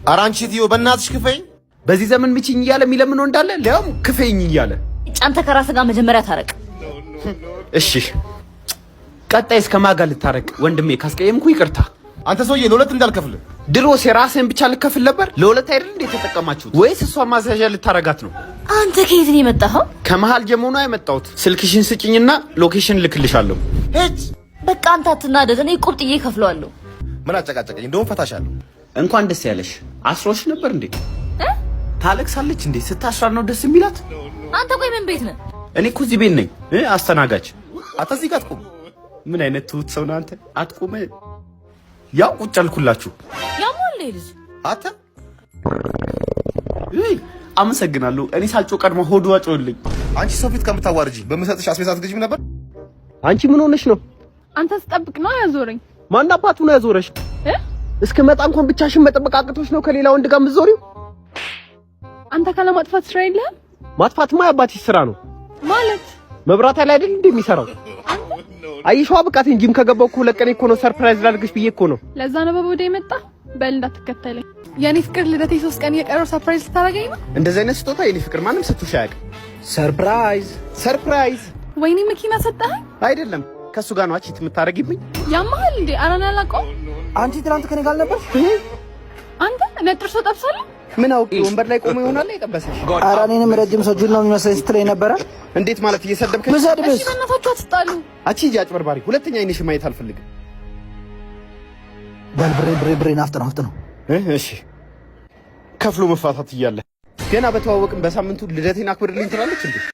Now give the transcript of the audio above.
አራንቺቲዮ በእናትሽ ክፈኝ። በዚህ ዘመን ምችኝ እያለ የሚለምነው እንዳለ ለያም ክፈኝ እያለ አንተ ከራስ ጋር መጀመሪያ ታረቅ። እሺ ቀጣይስ ከማን ጋር ልታረቅ? ወንድሜ ካስቀየምኩ ይቅርታ። አንተ ሰውዬ ለሁለት እንዳልከፍል። ድሮስ የራስህን ብቻ ልከፍል ነበር። ለሁለት አይደል እንዴ ተጠቀማችሁት? ወይስ እሷ ማዛዣ ልታረጋት ነው? አንተ ከየት ነው የመጣኸው? ከመሃል ጀምሮ ነው የመጣሁት። ስልክሽን ስጭኝና ሎኬሽን ልክልሻለሁ። ሄጅ በቃ አንተ አትናደድ። እኔ ቁርጥዬ ከፍለዋለሁ። ምን አጨቃጨቀኝ? እንደውም ፈታሻለሁ። እንኳን ደስ ያለሽ። አስሮሽ ነበር እንዴ? ታለቅሳለች እንዴ? ስታስራ ነው ደስ የሚላት። አንተ ቆይ ምን ቤት ነህ? እኔ እኮ እዚህ ቤት ነኝ አስተናጋጅ። አትዚህ ጋር አትቆም። ምን አይነት ትሁት ሰው ነህ አንተ? አትቆም። ያው ቁጭ አልኩላችሁ። ያሟል ልጅ አተ አመሰግናለሁ። እኔ ሳልጮ ቀድሞ ሆዱ አጮልኝ። አንቺ ሰው ፊት ከምታዋርጂ በመሰጥሽ አስቤዛ አትገዢም ነበር? አንቺ ምን ሆነሽ ነው? አንተ ስጠብቅ ነው ያዞረኝ። ማን አባቱ ነው ያዞረሽ? እስከመጣ እንኳን ብቻሽን መጠበቅ አቅቶሽ ነው ከሌላ ወንድ ጋር የምትዞሪው? አንተ ካለ ማጥፋት ስራ የለህም? ማጥፋትማ የአባትሽ ስራ ነው ማለት። መብራት ላይ አይደል እንዴ የሚሰራው? አይሽዋ ብቃት እንጂም ከገባው እኮ ለቀኔ እኮ ነው ሰርፕራይዝ ላድርግሽ ብዬ እኮ ነው። ለዛ ነው በቦዴ የመጣ። በል እንዳትከተለኝ። የኔ ፍቅር ልደቴ 3 ቀን የቀረው ሰርፕራይዝ ልታረገኝ ነው? እንደዚህ አይነት ስጦታ የኔ ፍቅር ማንም ሰጥቶሽ አያውቅም። ሰርፕራይዝ። ወይኔ መኪና ሰጠኸኝ? አይደለም ከሱ ጋር ነው አቺት የምታረጊብኝ። ያማል እንዴ? አራና አላውቀውም። አንቺ ትናንት ከኔ ጋር ነበር። አንተ ነጥርሶ ጠብሳለህ? ምን አውቂ ወንበር ላይ ቆሞ ይሆናል የጠበሰሽ። ኧረ እኔንም ረጅም ሰው ጁል ነው የሚመስለኝ ስትለኝ ነበረ። እንዴት ማለት እየሰደብከኝ? እሺ በእናታችሁ አትጣሉ። አቺ አጭበርባሪ፣ ሁለተኛ አይንሽ ማየት አልፈልግም። በል ብሬን አፍጥነው። እሺ ከፍሎ መፋታት እያለ ገና በተዋወቅን በሳምንቱ ልደቴን አክብርልኝ ትላለች እንዴ?